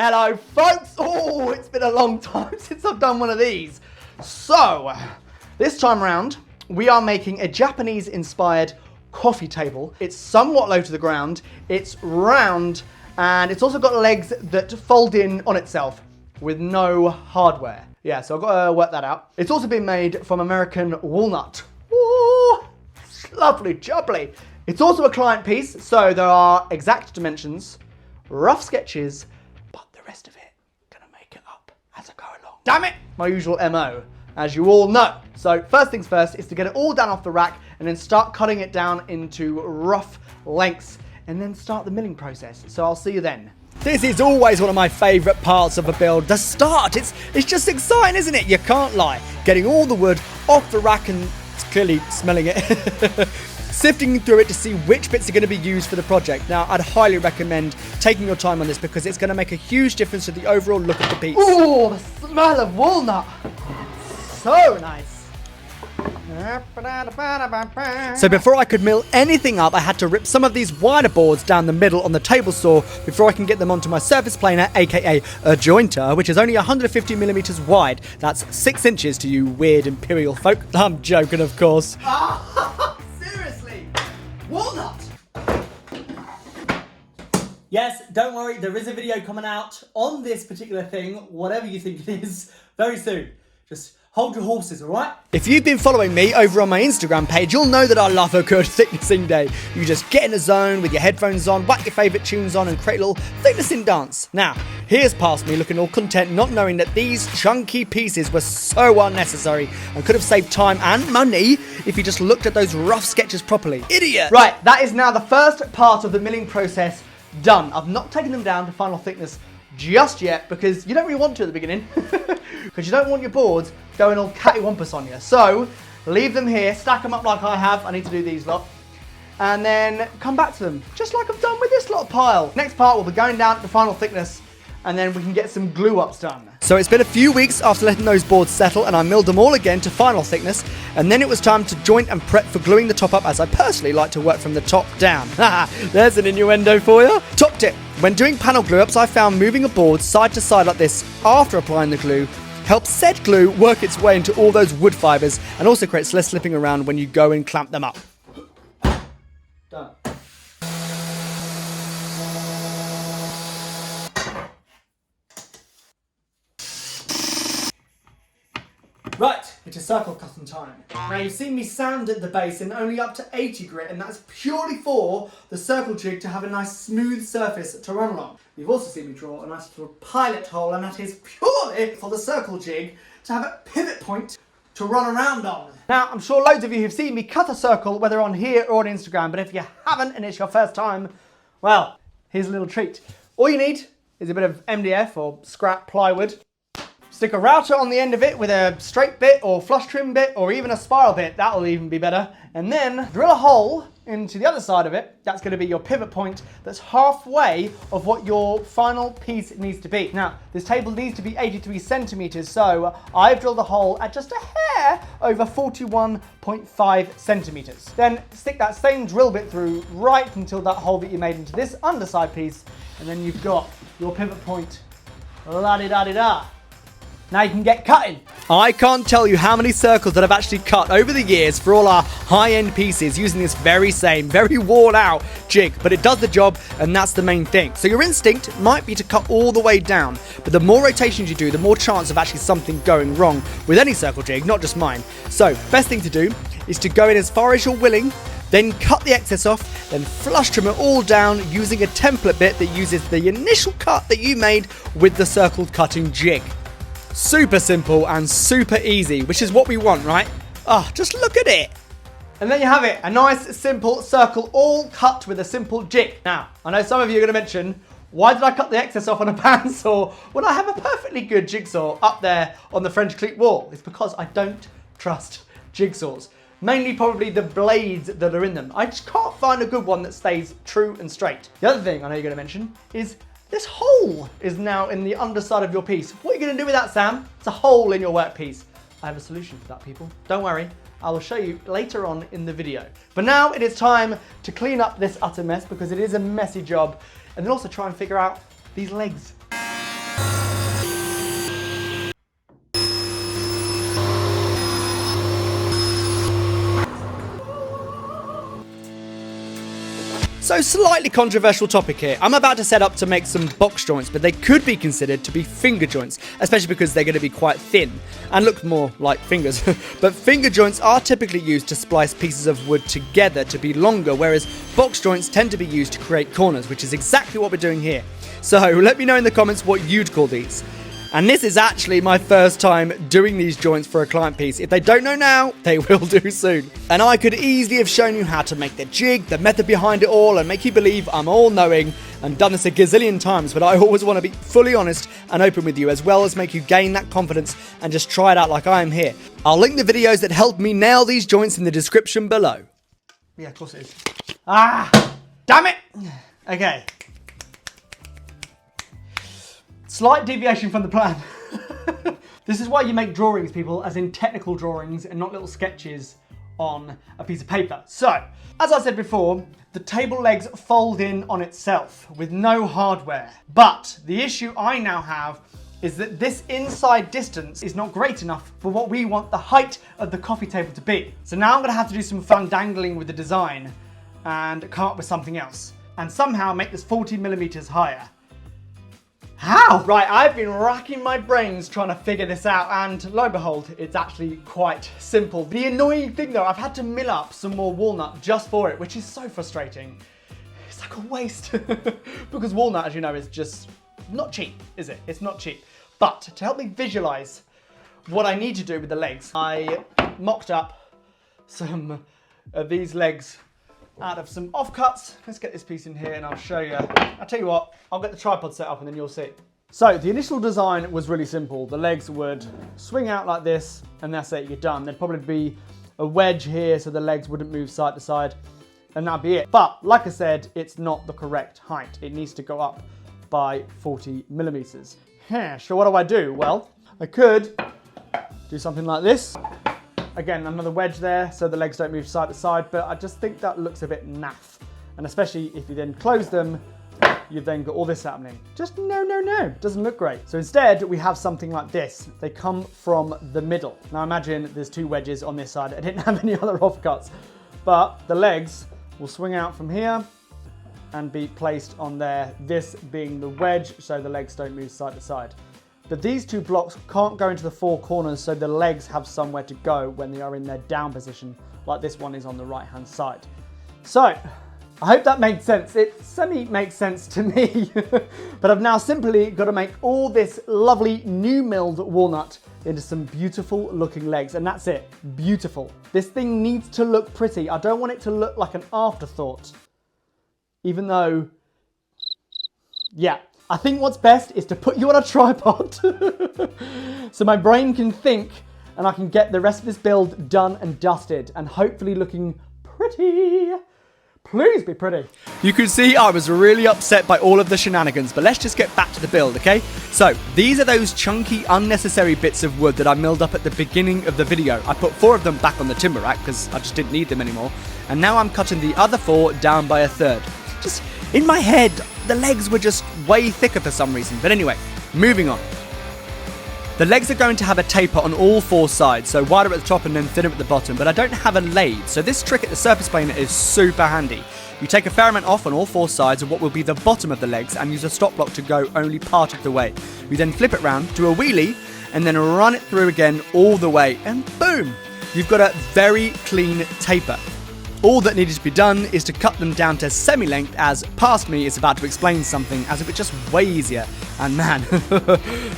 Hello folks! Oh, it's been a long time since I've done one of these. So, this time around, we are making a Japanese inspired coffee table. It's somewhat low to the ground, it's round, and it's also got legs that fold in on itself with no hardware. Yeah, so I've got to work that out. It's also been made from American walnut. Ooh, lovely jubbly. It's also a client piece, so there are exact dimensions, rough sketches, but the rest of it, gonna make it up as I go along. Damn it! My usual MO, as you all know. So first things first is to get it all down off the rack and then start cutting it down into rough lengths and then start the milling process. So I'll see you then. This is always one of my favourite parts of a build. The start, it's just exciting, isn't it? You can't lie. Getting all the wood off the rack and clearly smelling it. Sifting through it to see which bits are going to be used for the project. Now, I'd highly recommend taking your time on this because it's going to make a huge difference to the overall look of the piece. Ooh, the smell of walnut. So nice. So before I could mill anything up, I had to rip some of these wider boards down the middle on the table saw before I can get them onto my surface planer, aka a jointer, which is only 150 millimeters wide. That's 6 inches to you weird imperial folk. I'm joking, of course. Seriously? Walnut? Yes, don't worry, there is a video coming out on this particular thing, whatever you think it is, very soon. Just hold your horses, alright? If you've been following me over on my Instagram page, you'll know that I love a good thicknessing day. You just get in a zone with your headphones on, whack your favourite tunes on and create a little thicknessing dance. Now, here's past me looking all content, not knowing that these chunky pieces were so unnecessary and could have saved time and money if you just looked at those rough sketches properly. Idiot! Right, that is now the first part of the milling process done. I've not taken them down to final thickness just yet because you don't really want to at the beginning because you don't want your boards going all cattywampus on you. So leave them here, stack them up like I have. I need to do these lot and then come back to them just like I've done with this lot pile. Next part will be going down to final thickness and then we can get some glue ups done. So it's been a few weeks after letting those boards settle and I milled them all again to final thickness and then it was time to joint and prep for gluing the top up, as I personally like to work from the top down. There's an innuendo for you. Top tip, when doing panel glue ups, I found moving a board side to side like this after applying the glue helps said glue work its way into all those wood fibres and also creates less slipping around when you go and clamp them up. Done. Right, it is circle cutting time. Now you've seen me sand at the base in only up to 80 grit and that's purely for the circle jig to have a nice smooth surface to run along. You've also seen me draw a nice little pilot hole and that is purely for the circle jig to have a pivot point to run around on. Now I'm sure loads of you have seen me cut a circle whether on here or on Instagram, but if you haven't and it's your first time, well, here's a little treat. All you need is a bit of MDF or scrap plywood. Stick a router on the end of it with a straight bit or flush trim bit or even a spiral bit, that'll even be better. And then drill a hole into the other side of it. That's going to be your pivot point that's halfway of what your final piece needs to be. Now, this table needs to be 83 centimeters, so I've drilled a hole at just a hair over 41.5 centimeters. Then stick that same drill bit through right until that hole that you made into this underside piece, and then you've got your pivot point. La-di-da-di-da. Now you can get cutting. I can't tell you how many circles that I've actually cut over the years for all our high-end pieces using this very worn out jig, but it does the job and that's the main thing. So your instinct might be to cut all the way down, but the more rotations you do, the more chance of actually something going wrong with any circle jig, not just mine. So best thing to do is to go in as far as you're willing, then cut the excess off, then flush trim it all down using a template bit that uses the initial cut that you made with the circle cutting jig. Super simple and super easy, which is what we want, right? Oh, just look at it. And there you have it, a nice simple circle all cut with a simple jig. Now, I know some of you are going to mention, why did I cut the excess off on a bandsaw when I have a perfectly good jigsaw up there on the French cleat wall? It's because I don't trust jigsaws. Mainly probably the blades that are in them. I just can't find a good one that stays true and straight. The other thing I know you're going to mention is this hole is now in the underside of your piece. What are you going to do with that, Sam? It's a hole in your workpiece. I have a solution for that, people. Don't worry, I will show you later on in the video. But now it is time to clean up this utter mess because it is a messy job, and then also try and figure out these legs. So, slightly controversial topic here. I'm about to set up to make some box joints, but they could be considered to be finger joints, especially because they're going to be quite thin and look more like fingers. But finger joints are typically used to splice pieces of wood together to be longer, whereas box joints tend to be used to create corners, which is exactly what we're doing here. So, let me know in the comments what you'd call these. And this is actually my first time doing these joints for a client piece. If they don't know now, they will do soon. And I could easily have shown you how to make the jig, the method behind it all, and make you believe I'm all-knowing and done this a gazillion times, but I always want to be fully honest and open with you, as well as make you gain that confidence and just try it out like I am here. I'll link the videos that helped me nail these joints in the description below. Yeah, of course it is. Ah! Damn it! Okay. Slight deviation from the plan. This is why you make drawings, people, as in technical drawings and not little sketches on a piece of paper. So, as I said before, the table legs fold in on itself with no hardware. But the issue I now have is that this inside distance is not great enough for what we want the height of the coffee table to be. So now I'm going to have to do some fun dangling with the design and come up with something else. And somehow make this 40 millimeters higher. How? Right, I've been racking my brains trying to figure this out, and lo and behold, it's actually quite simple. The annoying thing though, I've had to mill up some more walnut just for it, which is so frustrating. It's like a waste. Because walnut, as you know, is just not cheap, is it? It's not cheap. But to help me visualize what I need to do with the legs, I mocked up some of these legs out of some offcuts. Let's get this piece in here and I'll show you. I'll tell you what, I'll get the tripod set up and then you'll see. So the initial design was really simple. The legs would swing out like this and that's it, you're done. There'd probably be a wedge here so the legs wouldn't move side to side and that'd be it. But like I said, it's not the correct height. It needs to go up by 40 millimeters. So what do? Well, I could do something like this. Again, another wedge there so the legs don't move side to side, but I just think that looks a bit naff. And especially if you then close them, you've then got all this happening. Just no, doesn't look great. So instead, we have something like this. They come from the middle. Now imagine there's two wedges on this side. I didn't have any other offcuts, but the legs will swing out from here and be placed on there, this being the wedge, so the legs don't move side to side. But these two blocks can't go into the four corners, so the legs have somewhere to go when they are in their down position, like this one is on the right-hand side. So, I hope that made sense. It semi-makes sense to me. But I've now simply got to make all this lovely new milled walnut into some beautiful looking legs, and that's it. Beautiful. This thing needs to look pretty. I don't want it to look like an afterthought. Even though, yeah. I think what's best is to put you on a tripod so my brain can think and I can get the rest of this build done and dusted and hopefully looking pretty. Please be pretty. You can see I was really upset by all of the shenanigans, but let's just get back to the build, okay? So, these are those chunky, unnecessary bits of wood that I milled up at the beginning of the video. I put 4 of them back on the timber rack because I just didn't need them anymore. And now I'm cutting the other 4 down by a third. Just in my head, the legs were just way thicker for some reason. But anyway, moving on. The legs are going to have a taper on all 4 sides, so wider at the top and then thinner at the bottom, but I don't have a lathe, so this trick at the surface planer is super handy. You take a fair amount off on all 4 sides of what will be the bottom of the legs and use a stop block to go only part of the way. You then flip it round, do a wheelie, and then run it through again all the way, and boom! You've got a very clean taper. All that needed to be done is to cut them down to semi-length, as past me is about to explain something as if it's just way easier. And man,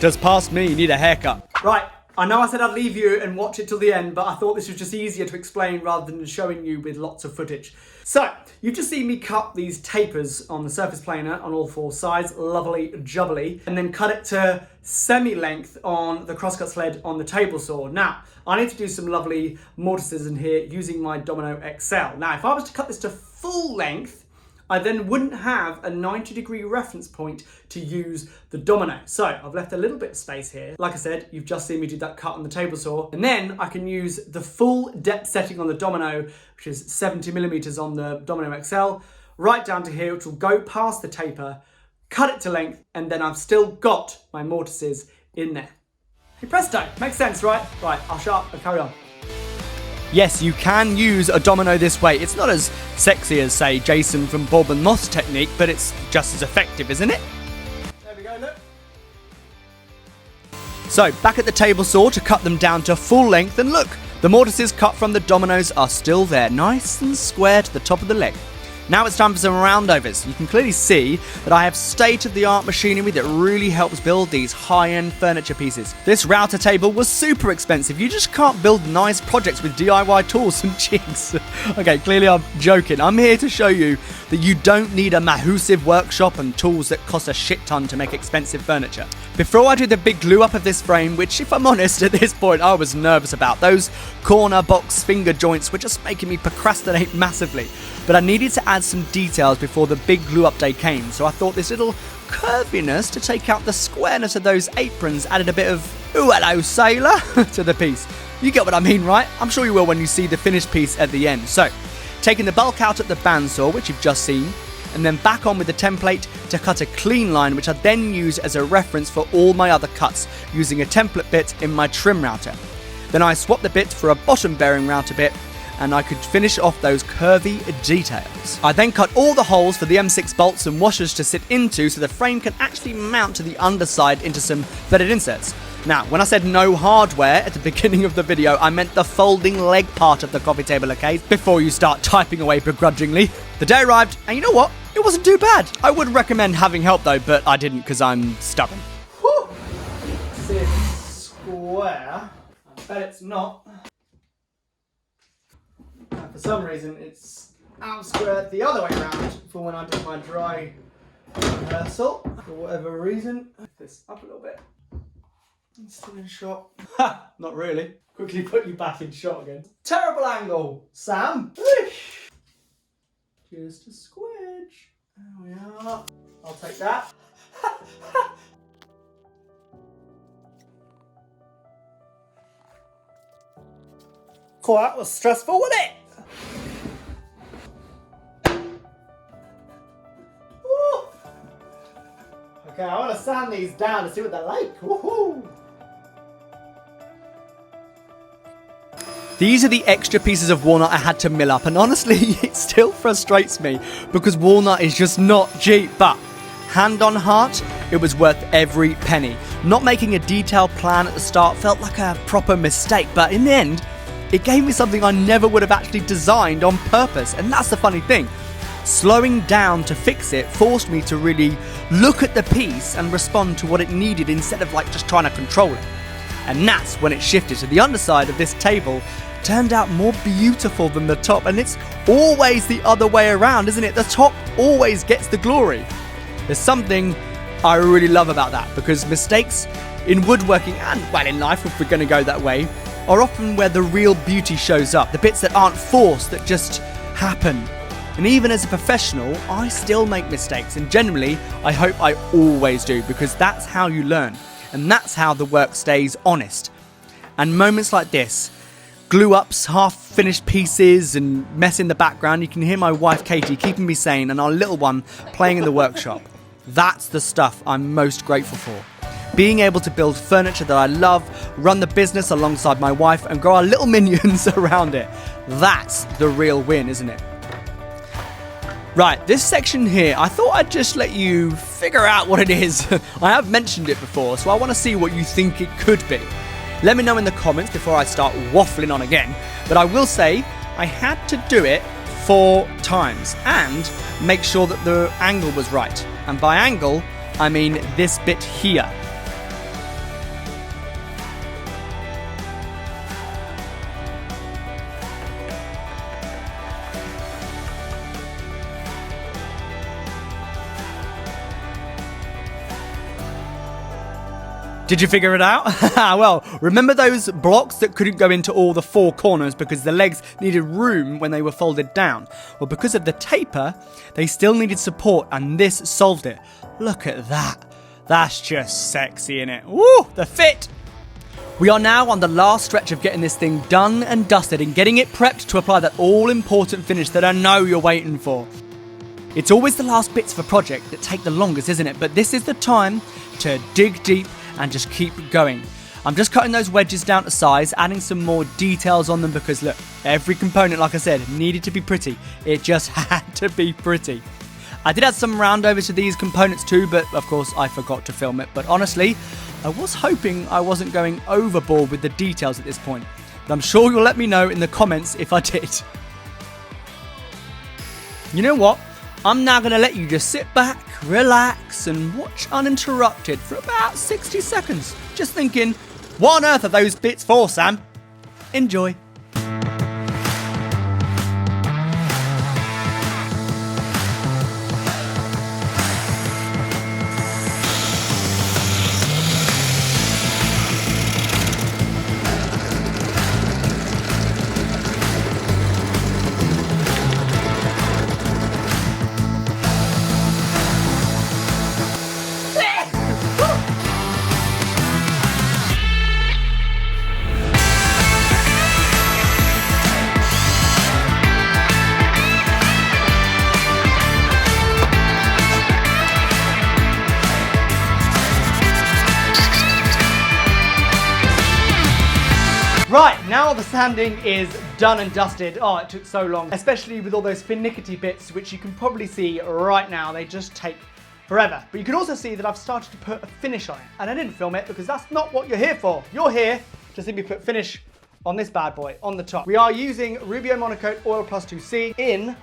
does past me need a haircut. Right, I know I said I'd leave you and watch it till the end, but I thought this was just easier to explain rather than showing you with lots of footage. So, you've just seen me cut these tapers on the surface planer on all 4 sides, lovely jubbly, and then cut it to semi-length on the crosscut sled on the table saw. Now, I need to do some lovely mortises in here using my Domino XL. Now, if I was to cut this to full length, I then wouldn't have a 90-degree reference point to use the Domino. So I've left a little bit of space here. Like I said, you've just seen me do that cut on the table saw. And then I can use the full depth setting on the Domino, which is 70 millimeters on the Domino XL, right down to here, which will go past the taper, cut it to length, and then I've still got my mortises in there. Hey presto, makes sense, right? Right, I'll shut up and carry on. Yes, you can use a domino this way. It's not as sexy as, say, Jason from Bob and Moss technique, but it's just as effective, isn't it? There we go, look. So, back at the table saw to cut them down to full length, and look, the mortises cut from the dominoes are still there, nice and square to the top of the leg. Now it's time for some roundovers. You can clearly see that I have state-of-the-art machinery that really helps build these high-end furniture pieces. This router table was super expensive. You just can't build nice projects with DIY tools and jigs. Okay, clearly I'm joking. I'm here to show you that you don't need a massive workshop and tools that cost a shit ton to make expensive furniture. Before I do the big glue up of this frame, which if I'm honest at this point I was nervous about, those corner box finger joints were just making me procrastinate massively. But I needed to add some details before the big glue up day came, so I thought this little curviness to take out the squareness of those aprons added a bit of "ooh hello sailor" to the piece. You get what I mean, right? I'm sure you will when you see the finished piece at the end. So, taking the bulk out at the bandsaw, which you've just seen, and then back on with the template to cut a clean line, which I then use as a reference for all my other cuts, using a template bit in my trim router. Then I swap the bit for a bottom bearing router bit, and I could finish off those curvy details. I then cut all the holes for the M6 bolts and washers to sit into so the frame can actually mount to the underside into some threaded inserts. Now, when I said no hardware at the beginning of the video, I meant the folding leg part of the coffee table, okay? Before you start typing away begrudgingly. The day arrived, and you know what? It wasn't too bad. I would recommend having help though, but I didn't because I'm stubborn. Whew. See if it's square. I bet it's not. For some reason, it's out square the other way around for when I do my dry rehearsal. For whatever reason, lift this up a little bit. It's still in shot. Ha! Not really. Quickly put you back in shot again. Terrible angle, Sam. Just a squidge. There we are. I'll take that. Oh, that was stressful, wasn't it? Woo. Okay, I want to sand these down to see what they're like. Woohoo! These are the extra pieces of walnut I had to mill up, and honestly, it still frustrates me because walnut is just not cheap, but hand on heart, it was worth every penny. Not making a detailed plan at the start felt like a proper mistake, but in the end, it gave me something I never would have actually designed on purpose, and that's the funny thing. Slowing down to fix it forced me to really look at the piece and respond to what it needed instead of like just trying to control it. And that's when it shifted to the underside of this table. Turned out more beautiful than the top, and it's always the other way around, isn't it? The top always gets the glory. There's something I really love about that, because mistakes in woodworking and, well, in life, if we're going to go that way, are often where the real beauty shows up. The bits that aren't forced, that just happen. And even as a professional, I still make mistakes, and generally, I hope I always do, because that's how you learn, and that's how the work stays honest. And moments like this, glue ups, half-finished pieces, and mess in the background. You can hear my wife Katie keeping me sane and our little one playing in the workshop. That's the stuff I'm most grateful for. Being able to build furniture that I love, run the business alongside my wife, and grow our little minions around it. That's the real win, isn't it? Right, this section here, I thought I'd just let you figure out what it is. I have mentioned it before, so I want to see what you think it could be. Let me know in the comments before I start waffling on again. But I will say, I had to do it 4 times and make sure that the angle was right. And by angle, I mean this bit here. Did you figure it out? Well, remember those blocks that couldn't go into all the 4 corners because the legs needed room when they were folded down? Well, because of the taper, they still needed support, and this solved it. Look at that. That's just sexy, innit? Woo, the fit! We are now on the last stretch of getting this thing done and dusted and getting it prepped to apply that all-important finish that I know you're waiting for. It's always the last bits of a project that take the longest, isn't it? But this is the time to dig deep and just keep going. I'm just cutting those wedges down to size, adding some more details on them because look, every component, like I said, needed to be pretty. It just had to be pretty. I did add some roundovers to these components too, but of course I forgot to film it. But honestly, I was hoping I wasn't going overboard with the details at this point. But I'm sure you'll let me know in the comments if I did. You know what? I'm now going to let you just sit back, relax, and watch uninterrupted for about 60 seconds. Just thinking, what on earth are those bits for, Sam? Enjoy. Right, now the sanding is done and dusted. Oh, it took so long, especially with all those finicky bits, which you can probably see right now. They just take forever. But you can also see that I've started to put a finish on it. And I didn't film it because that's not what you're here for. You're here to simply put finish on this bad boy, on the top. We are using Rubio Monocoat Oil Plus 2C in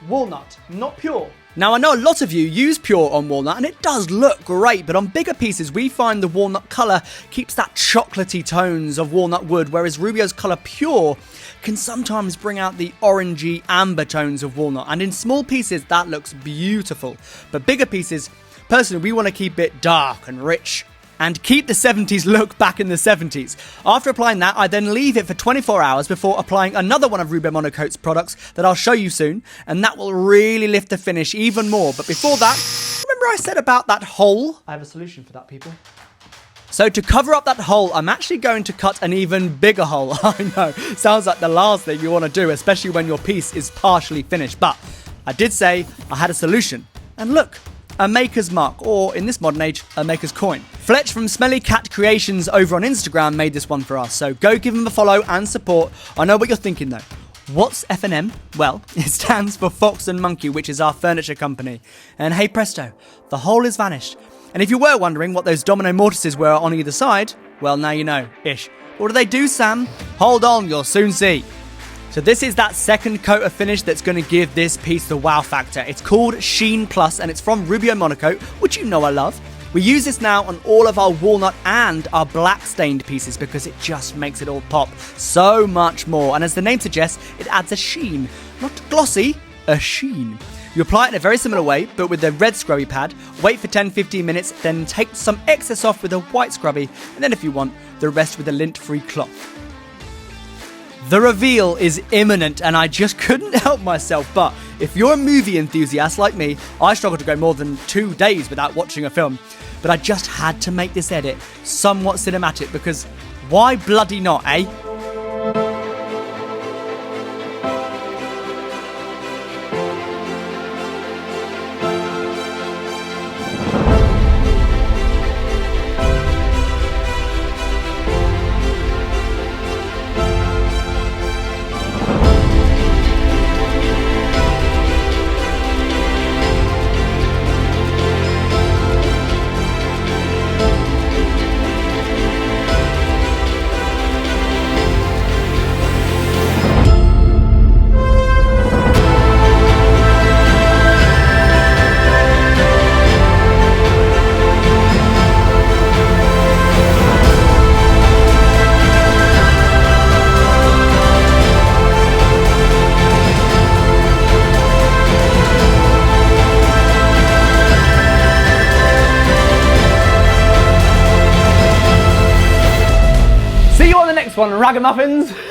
Walnut, not Pure. Now I know a lot of you use Pure on walnut and it does look great, but on bigger pieces we find the walnut colour keeps that chocolatey tones of walnut wood, whereas Rubio's colour Pure can sometimes bring out the orangey amber tones of walnut, and in small pieces that looks beautiful. But bigger pieces, personally we want to keep it dark and rich and keep the 70s look back in the 70s. After applying that, I then leave it for 24 hours before applying another one of Rubio Monocoat's products that I'll show you soon, and that will really lift the finish even more. But before that, remember I said about that hole? I have a solution for that, people. So to cover up that hole, I'm actually going to cut an even bigger hole. I know, sounds like the last thing you want to do, especially when your piece is partially finished. But I did say I had a solution. And look, a maker's mark, or in this modern age, a maker's coin. Fletch from Smelly Cat Creations over on Instagram made this one for us, so go give him a follow and support. I know what you're thinking though. What's F&M? Well, it stands for Fox and Monkey, which is our furniture company. And hey presto, the hole is vanished. And if you were wondering what those domino mortises were on either side, well now you know, ish. What do they do, Sam? Hold on, you'll soon see. So this is that second coat of finish that's going to give this piece the wow factor. It's called Sheen Plus and it's from Rubio Monocoat, which you know I love. We use this now on all of our walnut and our black stained pieces because it just makes it all pop so much more. And as the name suggests, it adds a sheen. Not glossy, a sheen. You apply it in a very similar way, but with the red scrubby pad, wait for 10-15 minutes, then take some excess off with a white scrubby, and then if you want, the rest with a lint-free cloth. The reveal is imminent and I just couldn't help myself, but if you're a movie enthusiast like me, I struggle to go more than 2 days without watching a film. But I just had to make this edit somewhat cinematic because why bloody not, eh? See you on the next one, ragamuffins.